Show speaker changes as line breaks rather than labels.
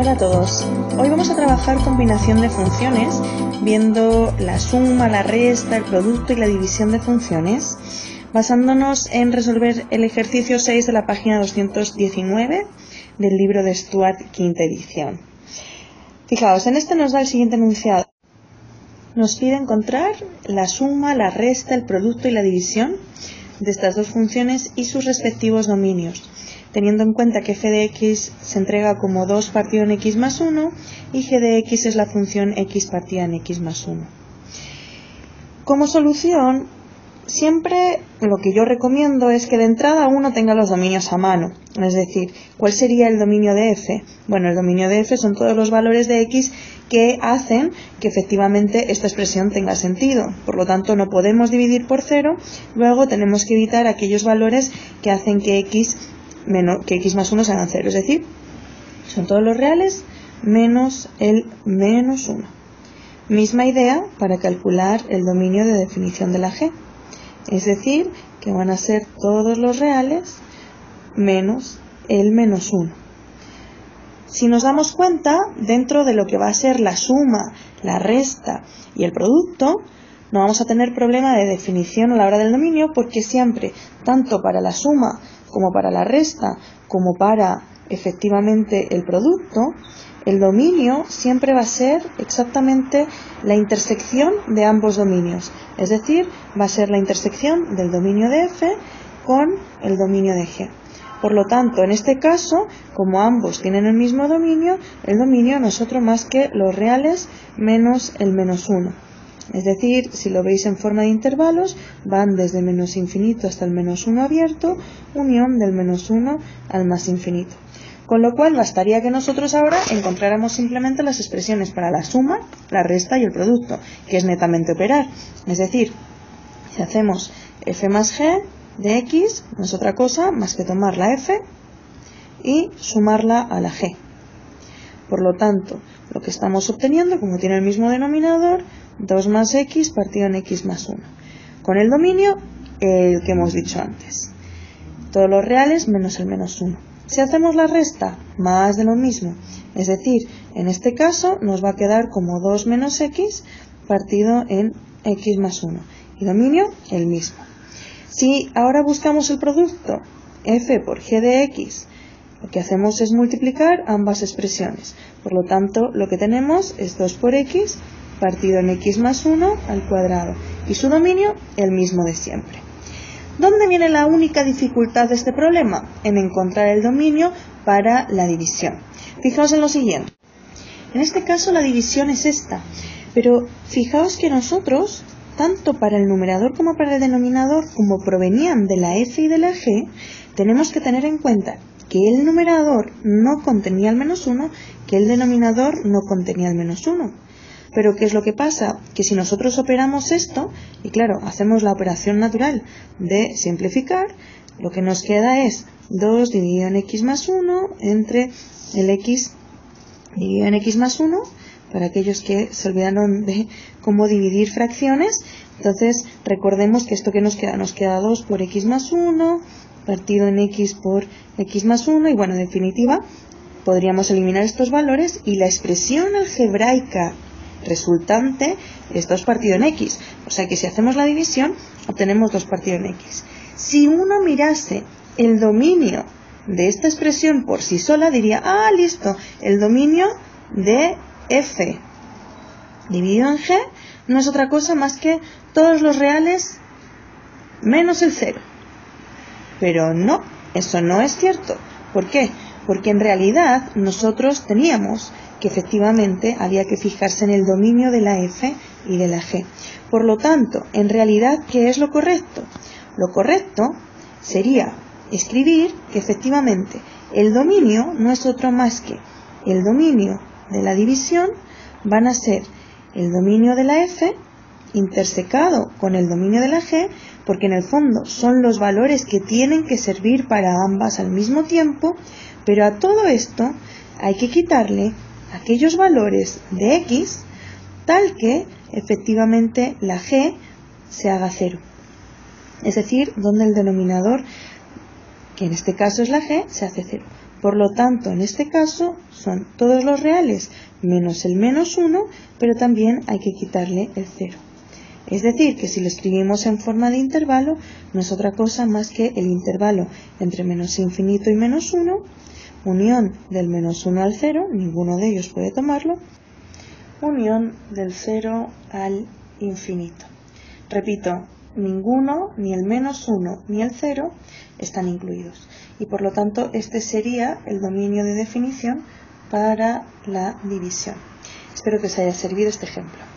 Hola a todos. Hoy vamos a trabajar combinación de funciones, viendo la suma, la resta, el producto y la división de funciones, basándonos en resolver el ejercicio 6 de la página 219 del libro de Stuart, quinta edición. Fijaos, en este nos da el siguiente enunciado. Nos pide encontrar la suma, la resta, el producto y la división de estas dos funciones y sus respectivos dominios, teniendo en cuenta que f de x se entrega como 2 partido en x más 1 y g de x es la función x partida en x más 1. Como solución, siempre lo que yo recomiendo es que de entrada uno tenga los dominios a mano, es decir, ¿cuál sería el dominio de f? Bueno, el dominio de f son todos los valores de x que hacen que efectivamente esta expresión tenga sentido. Por lo tanto, no podemos dividir por 0, luego tenemos que evitar aquellos valores que hacen que x más 1 sean 0, es decir, son todos los reales menos el menos 1. Misma idea para calcular el dominio de definición de la g, es decir, que van a ser todos los reales menos el menos 1. Si nos damos cuenta, dentro de lo que va a ser la suma, la resta y el producto, no vamos a tener problema de definición a la hora del dominio, porque siempre, tanto para la suma como para la resta, como para efectivamente el producto, el dominio siempre va a ser exactamente la intersección de ambos dominios. Es decir, va a ser la intersección del dominio de f con el dominio de g. Por lo tanto, en este caso, como ambos tienen el mismo dominio, el dominio no es otro más que los reales menos el menos 1. Es decir, si lo veis en forma de intervalos, van desde menos infinito hasta el menos 1 abierto, unión del menos 1 al más infinito. Con lo cual, bastaría que nosotros ahora encontráramos simplemente las expresiones para la suma, la resta y el producto, que es netamente operar. Es decir, si hacemos f más g de x, no es otra cosa más que tomar la f y sumarla a la g. Por lo tanto, lo que estamos obteniendo, como tiene el mismo denominador, 2 más x partido en x más 1. Con el dominio, el que hemos dicho antes. Todos los reales menos el menos 1. Si hacemos la resta, más de lo mismo. Es decir, en este caso nos va a quedar como 2 menos x partido en x más 1. Y dominio, el mismo. Si ahora buscamos el producto, f por g de x, lo que hacemos es multiplicar ambas expresiones. Por lo tanto, lo que tenemos es 2 por x partido en x más 1 al cuadrado. Y su dominio, el mismo de siempre. ¿Dónde viene la única dificultad de este problema? En encontrar el dominio para la división. Fijaos en lo siguiente. En este caso la división es esta. Pero fijaos que nosotros, tanto para el numerador como para el denominador, como provenían de la f y de la g, tenemos que tener en cuenta que el numerador no contenía el menos 1, que el denominador no contenía el menos 1. Pero ¿qué es lo que pasa? Que si nosotros operamos esto, y claro, hacemos la operación natural de simplificar, lo que nos queda es 2 dividido en x más 1 entre el x dividido en x más 1, para aquellos que se olvidaron de cómo dividir fracciones. Entonces, recordemos que esto que nos queda 2 por x más 1, partido en x por x más 1, y bueno, en definitiva, podríamos eliminar estos valores y la expresión algebraica resultante es 2 partido en x. O sea que si hacemos la división, obtenemos 2 partido en x. Si uno mirase el dominio de esta expresión por sí sola, diría, listo, el dominio de f dividido en g no es otra cosa más que todos los reales menos el 0. Pero no, eso no es cierto. ¿Por qué? Porque en realidad nosotros teníamos que efectivamente había que fijarse en el dominio de la f y de la g. Por lo tanto, en realidad, ¿qué es lo correcto? Lo correcto sería escribir que efectivamente el dominio no es otro más que el dominio de la división van a ser el dominio de la f intersecado con el dominio de la g, porque en el fondo son los valores que tienen que servir para ambas al mismo tiempo, pero a todo esto hay que quitarle aquellos valores de x tal que efectivamente la g se haga 0. Es decir, donde el denominador, que en este caso es la g, se hace 0. Por lo tanto, en este caso son todos los reales menos el menos 1, pero también hay que quitarle el 0. Es decir, que si lo escribimos en forma de intervalo, no es otra cosa más que el intervalo entre menos infinito y menos 1, unión del menos 1 al 0, ninguno de ellos puede tomarlo, unión del 0 al infinito. Repito, ninguno, ni el menos 1 ni el 0 están incluidos. Y por lo tanto, este sería el dominio de definición para la división. Espero que os haya servido este ejemplo.